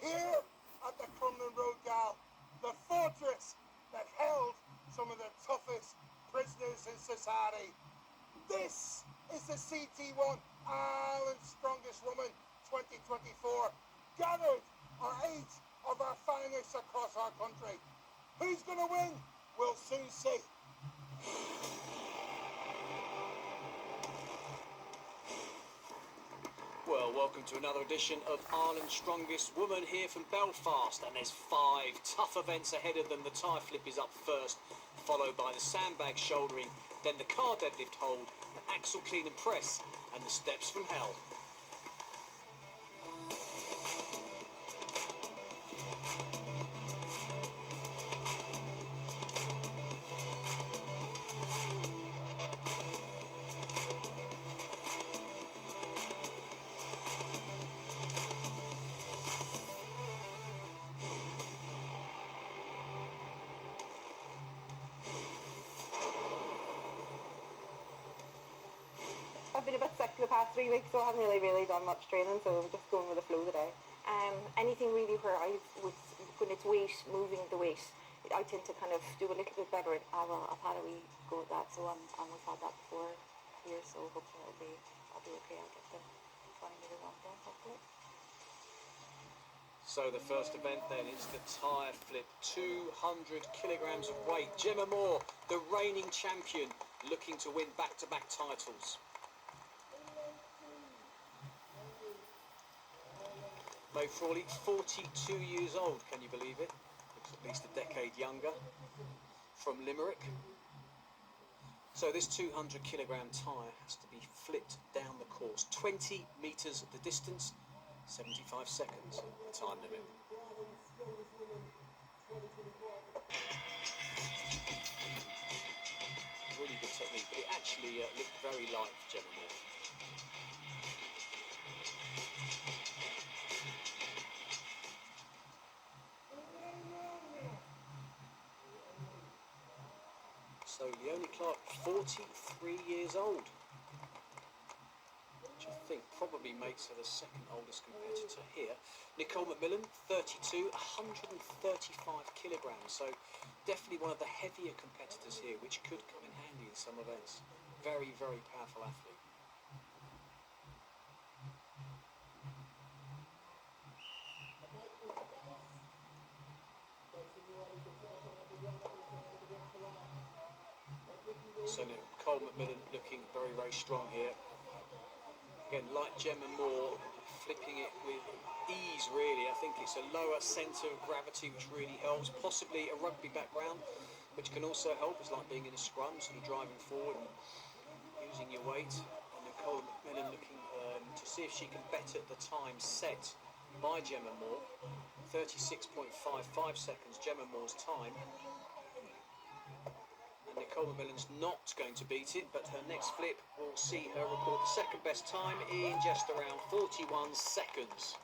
Here at the Crumlin Road Gal, the fortress that held some of the toughest prisoners in society. This is the CT1 Ireland's Strongest Woman 2024. Gathered are 8 of our finalists across our country. Who's going to win? We'll soon see. Well, welcome to another edition of Ireland's Strongest Woman here from Belfast, and there's 5 tough events ahead of them. The tie flip is up first, followed by the sandbag shouldering, then the car deadlift hold, the axle clean and press, and the steps from hell. I've been a bit sick the past 3 weeks, so I haven't really done much training, so I'm just going with the flow today. Anything really where when it's weight, moving the weight, I tend to kind of do a little bit better. I've had a wee go at that, so we've had that before here, so hopefully I'll be okay. I'll get the 20 metre run done, hopefully. So the first event then is the tyre flip, 200 kilograms of weight. Gemma Moore, the reigning champion, looking to win back-to-back titles. Mo Frawley, 42 years old, can you believe it? Looks at least a decade younger, from Limerick. So this 200 kilogram tyre has to be flipped down the course. 20 metres the distance, 75 seconds the time limit. Really good technique, but it actually looked very like Gemma Moore. So Leonie Clark, 43 years old, which I think probably makes her the second oldest competitor here. Nicole McMillan, 32, 135 kilograms, so definitely one of the heavier competitors here, which could come in handy in some events. Very, very powerful athlete. So Nicole McMillan looking very, very strong here. Again, like Gemma Moore, flipping it with ease, really. I think it's a lower centre of gravity which really helps. Possibly a rugby background, which can also help. It's like being in a scrum, sort of driving forward and using your weight. And Nicole McMillan looking to see if she can better the time set by Gemma Moore. 36.55 seconds, Gemma Moore's time. And Nicole McMillan's not going to beat it, but her next flip will see her record the second best time in just around 41 seconds.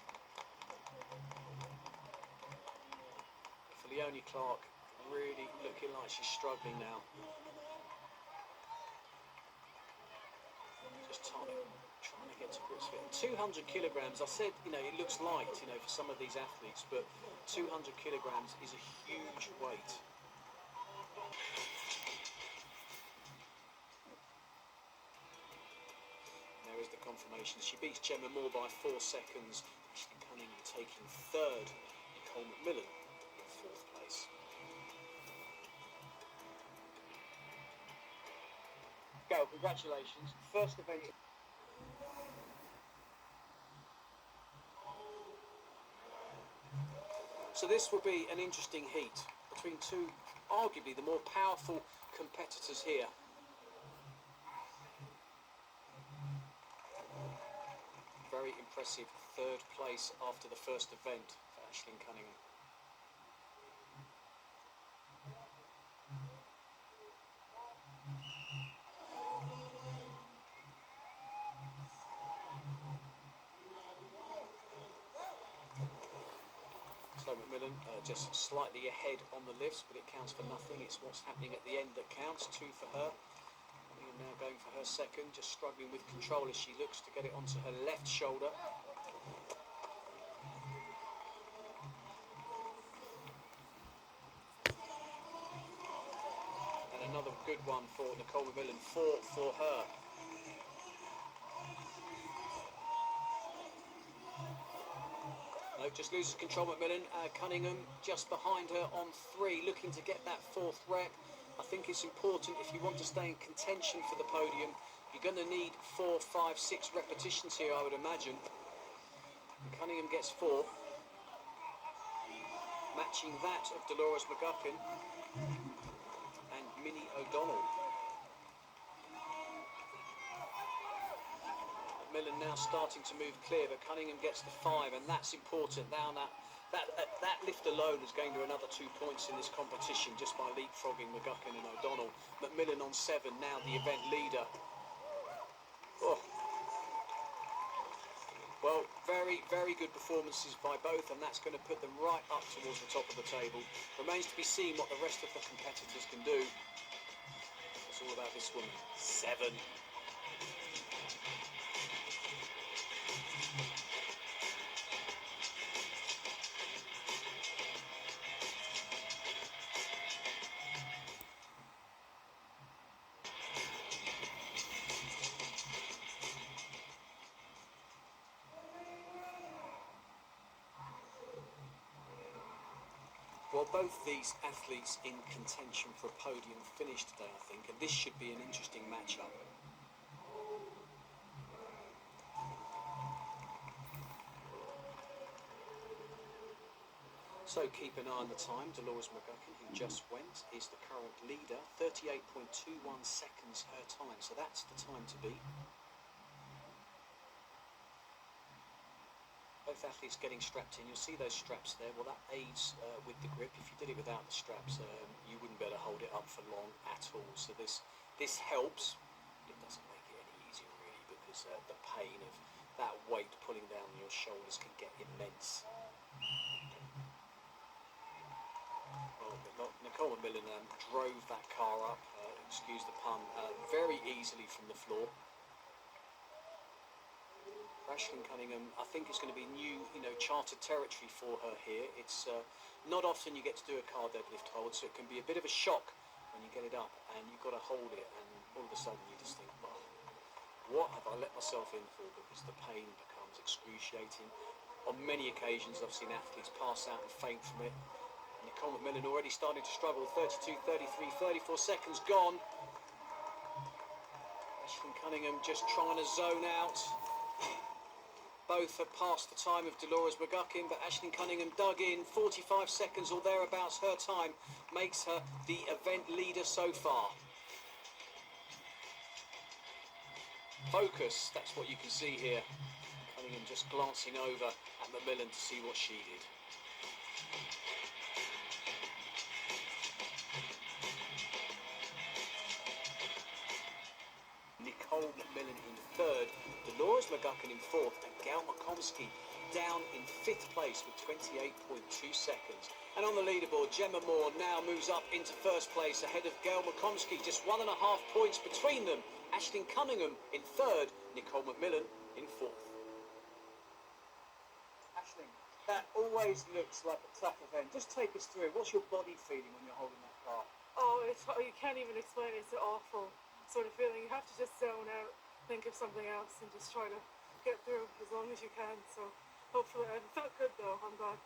For Leonie Clark, really looking like she's struggling now. Just trying to get to grips with it. 200 kilograms, I said, it looks light, for some of these athletes, but 200 kilograms is a huge weight. There is the confirmation. She beats Gemma Moore by 4 seconds. Ashley Cunningham taking third. Nicole McMillan in fourth place. Go, congratulations. First event. So this will be an interesting heat between two, arguably the more powerful competitors here. Very impressive third place after the first event for Ashley Cunningham. So McMillan just slightly ahead on the lifts, but it counts for nothing. It's what's happening at the end that counts. 2 for her. Now going for her second, just struggling with control as she looks to get it onto her left shoulder. good one for Nicole McMillan, 4 for her. No, just loses control, McMillan. Cunningham just behind her on 3, looking to get that 4th rep. I think it's important if you want to stay in contention for the podium. You're going to need 4, 5, 6 repetitions here, I would imagine. And Cunningham gets 4. Matching that of Dolores McGuckin and Minnie O'Donnell. Millen now starting to move clear, but Cunningham gets the 5, and that's important. Now that lift alone is going to another 2 points in this competition just by leapfrogging McGuckin and O'Donnell. McMillan on 7, now the event leader. Oh. Well, very, very good performances by both, and that's going to put them right up towards the top of the table. Remains to be seen what the rest of the competitors can do. It's all about this woman. 7. Well, both these athletes in contention for a podium finished today, I think, and this should be an interesting matchup. So keep an eye on the time. Dolores McGuckin, who just went, is the current leader. 38.21 seconds her time, so that's the time to beat. Both athletes getting strapped in. You'll see those straps there. Well, that aids with the grip. If you did it without the straps, you wouldn't be able to hold it up for long at all. So this helps. It doesn't make it any easier, really, because the pain of that weight pulling down your shoulders can get immense. Well, Nicole McMillan drove that car up, excuse the pun, very easily from the floor. Ashlyn Cunningham, I think it's going to be new, charted territory for her here. It's not often you get to do a car deadlift hold, so it can be a bit of a shock when you get it up and you've got to hold it, and all of a sudden you just think, well, what have I let myself in for? Because the pain becomes excruciating. On many occasions I've seen athletes pass out and faint from it. Nicole McMillan already starting to struggle. 32, 33, 34 seconds gone. Ashlyn Cunningham just trying to zone out. Both have passed the time of Dolores McGuckin, but Ashlyn Cunningham dug in. 45 seconds or thereabouts her time makes her the event leader so far. Focus, that's what you can see here. Cunningham just glancing over at McMillan to see what she did. Nicole McMillan in 3rd, Dolores McGuckin in 4th, and Gail McComsky down in 5th place with 28.2 seconds. And on the leaderboard, Gemma Moore now moves up into 1st place ahead of Gail McComsky, just 1.5 points between them. Ashlyn Cunningham in 3rd, Nicole McMillan in 4th. Ashlyn, that always looks like a tough event. Just take us through it. What's your body feeling when you're holding that car? Oh, you can't even explain it. It's an awful sort of feeling. You have to just zone out, think of something else, and just try to get through as long as you can. So hopefully, it felt good though. I'm glad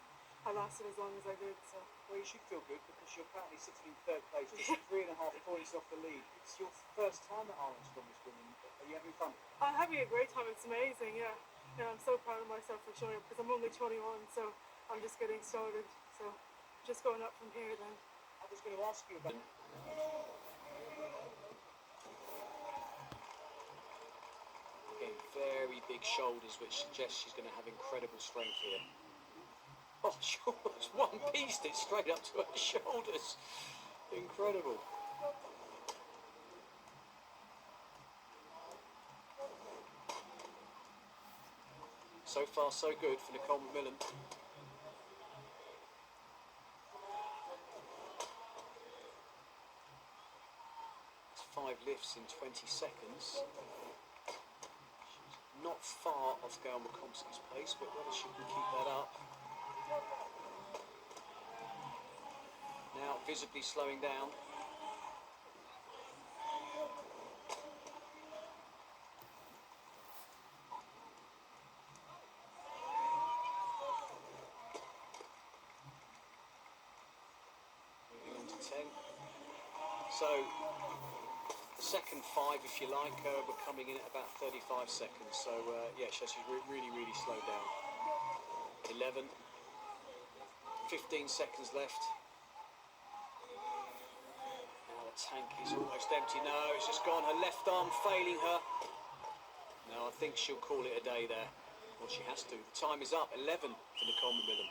I lasted as long as I did. So. Well, you should feel good because you're currently sitting in 3rd place, just 3.5 points off the lead. It's your first time at Ireland's Strongest Women. Are you having fun? I'm having a great time. It's amazing. Yeah, I'm so proud of myself for showing up because I'm only 21, so I'm just getting started. So just going up from here then. I was going to ask you about. Again, very big shoulders, which suggests she's going to have incredible strength here. Oh, sure, it's one piece it straight up to her shoulders. Incredible. So far, so good for Nicole McMillan. It's 5 lifts in 20 seconds. She's not far off Gail McComsky's pace, but whether she can keep that up. Now visibly slowing down. So second 5, if you like, we're coming in at about 35 seconds. So yeah, she's really, really slowed down. 11, 15 seconds left. Now the tank is almost empty. No, it's just gone. Her left arm failing her. No, I think she'll call it a day there. Well, she has to. The time is up. 11 for Nicole McMillan.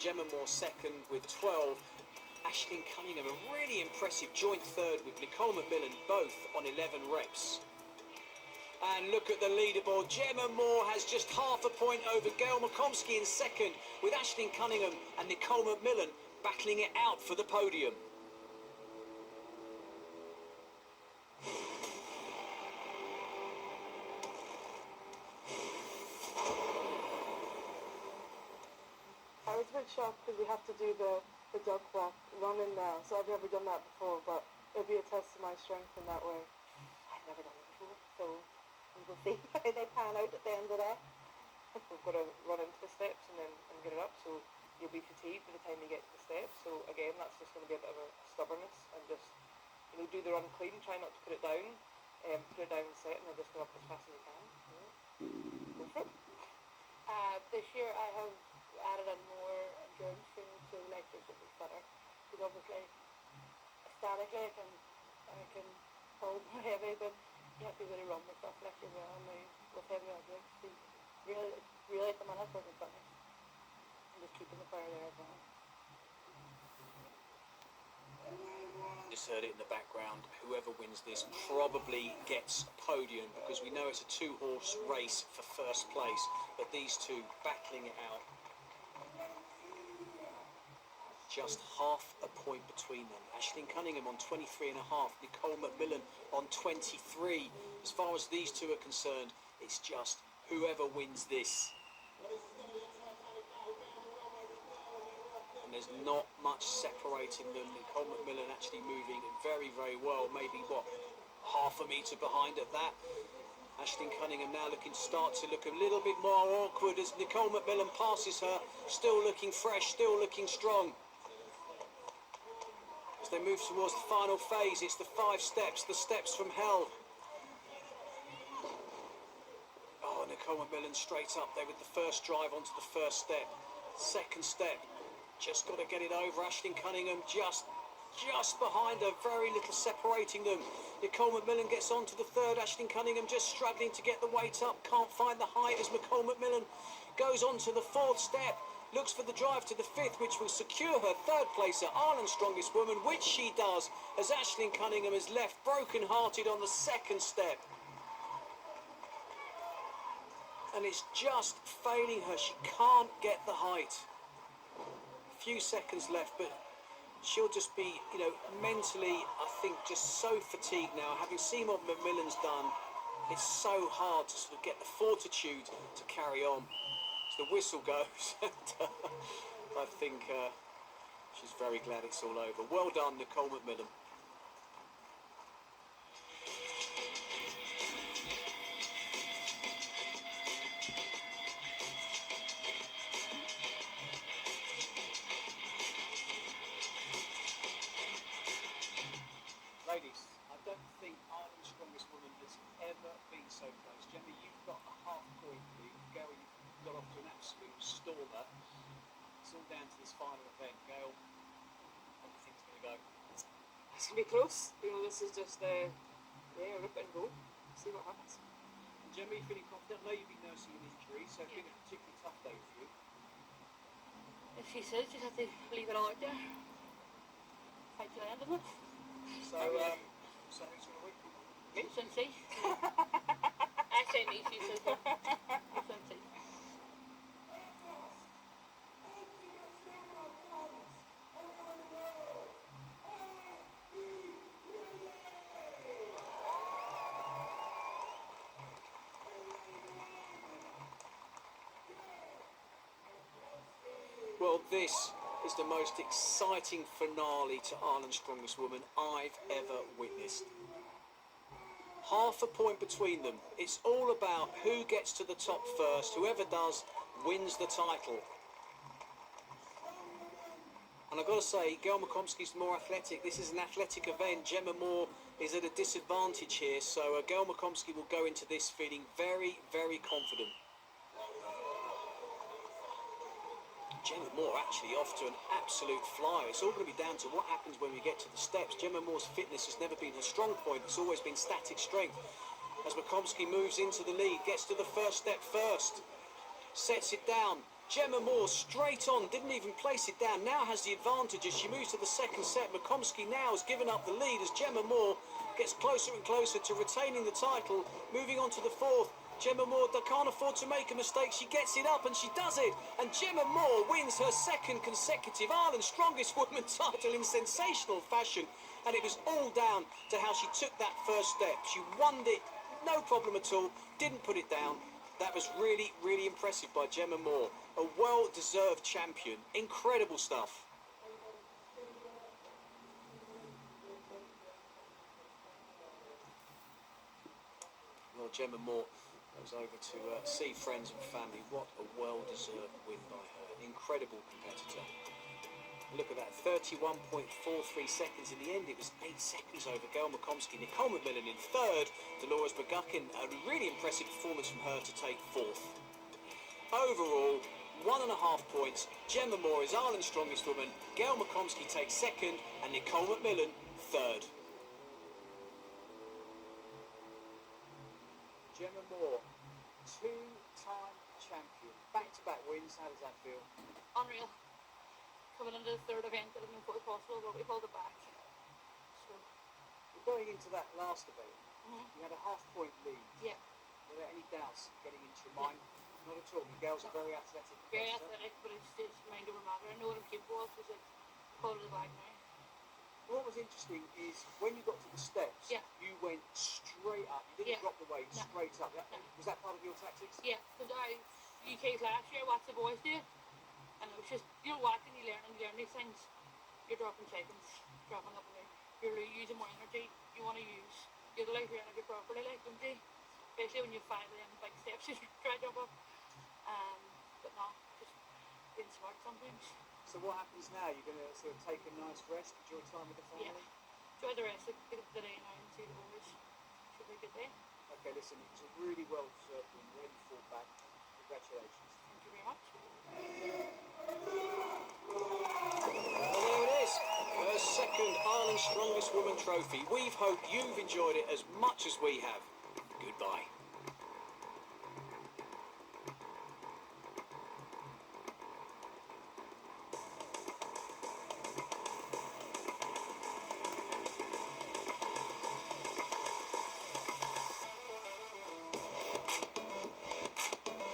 Gemma Moore second with 12. Aisling Cunningham, a really impressive joint third with Nicole McMillan, both on 11 reps. And look at the leaderboard. Gemma Moore has just half a point over Gail McComsky in second, with Aisling Cunningham and Nicole McMillan battling it out for the podium. I was a bit shocked because we have to do the jog walk running now, so I've never done that before, but it'll be a test of my strength in that way. I've never done it before, so we will see how they pan out at the end of that. We've got to run into the steps and get it up, so you'll be fatigued by the time you get to the steps. So again, that's just going to be a bit of a stubbornness, and just do the run clean, try not to put it down, and set, and then just go up as fast as you can. Go for it. This year I have added on more endurance training to leg push up is better. Because obviously statically I can hold more heavy, but you have to really run with stuff like you're well and with heavy objects. So really at the minute working fitness. And just keeping the fire there as well. Just heard it in the background. Whoever wins this probably gets a podium, because we know it's a 2-horse race for first place, but these two battling it out. Just half a point between them. Aisling Cunningham on 23.5, Nicole McMillan on 23. As far as these two are concerned, it's just whoever wins this. And there's not much separating them. Nicole McMillan actually moving very, very well. Maybe, half a metre behind at that. Aisling Cunningham now looking to start to look a little bit more awkward as Nicole McMillan passes her. Still looking fresh, still looking strong. As they move towards the final phase, it's the 5 steps, the steps from hell. Oh, Nicole McMillan straight up there with the first drive onto the first step. Second step, just got to get it over. Aisling Cunningham just behind her, very little separating them. Nicole McMillan gets onto the third. Aisling Cunningham just struggling to get the weight up, can't find the height as Nicole McMillan goes on to the 4th step. Looks for the drive to the 5th, which will secure her 3rd place at Ireland's Strongest Woman, which she does, as Aisling Cunningham is left broken-hearted on the 2nd step. And it's just failing her. She can't get the height. A few seconds left, but she'll just be, mentally, I think, just so fatigued now. Having seen what McMillan's done, it's so hard to sort of get the fortitude to carry on. The whistle goes, and I think she's very glad it's all over. Well done, Nicole McMillan. Ladies, I don't think Ireland's Strongest Woman has ever been so close. Gemma, you've got a half point lead. Gail, you've got off to an absolute stormer. It's all down to this final event. Gail, how do you think it's going to go? It's going to be close. This is just rip and go. See what happens. And Gemma, you feeling confident? I know you've been nursing an injury, so it's been a particularly tough day for you. If she says, just have to leave it out there. Fight to the end of it. So who's going to win? Me? Cincy. I say me, she says no. Cincy. Well, this is the most exciting finale to Ireland's Strongest Woman I've ever witnessed. Half a point between them. It's all about who gets to the top first. Whoever does wins the title. And I've got to say, Gail McComsky's more athletic. This is an athletic event. Gemma Moore is at a disadvantage here, so Gail McComsky will go into this feeling very, very confident. Gemma Moore actually off to an absolute flyer. It's all going to be down to what happens when we get to the steps. Gemma Moore's fitness has never been her strong point. It's always been static strength. As McComsky moves into the lead, gets to the first step first, sets it down. Gemma Moore straight on, didn't even place it down, now has the advantage as she moves to the second set. McComsky now has given up the lead as Gemma Moore gets closer and closer to retaining the title. Moving on to the fourth. Gemma Moore can't afford to make a mistake. She gets it up and she does it. And Gemma Moore wins her second consecutive Ireland's Strongest Woman title in sensational fashion. And it was all down to how she took that first step. She won it, no problem at all, didn't put it down. That was really, really impressive by Gemma Moore. A well-deserved champion. Incredible stuff. Well, Gemma Moore goes over to see friends and family. What a well-deserved win by her. Incredible competitor. Look at that, 31.43 seconds. In the end, it was 8 seconds over Gail McComsky. Nicole McMillan in third. Dolores Boguckin, a really impressive performance from her to take fourth. Overall, 1.5 points. Gemma Moore is Ireland's Strongest Woman. Gail McComsky takes second, and Nicole McMillan third. Gemma Moore, two-time champion. Back-to-back wins. How does that feel? Unreal. Coming into the third event that had been quite possible, but we pulled it back. So, Going into that last event, you had a half-point lead. yeah, Were there any doubts getting into your mind? Not at all. Miguel's a very athletic very competitor. athletic, but it's just mind over matter. I know what I'm capable of, because it's pulled it back now. What was interesting is when you got to the steps, Yeah. you went straight up. You didn't Yeah. drop the weight, No. straight up. No. Was that part of your tactics? Yeah, because UK's last year, I watched the boys do it, and it was just, you know, watching, you learn these things. You're dropping seconds, dropping up and down. You're using more energy you want to use. You utilize your energy properly, like, don't you? Especially when you find them big steps you try to jump up. But no, just being smart sometimes. So what happens now? You're going to sort of take a nice rest, enjoy time with the family? Yeah. Enjoy the rest of the day now and see the boys. Should be a good day. Okay, listen, it was a really well-deserved win. Really fought back. Congratulations. Thank you very much. And there it is, her second Ireland's Strongest Woman trophy. We've hoped you've enjoyed it as much as we have. Goodbye.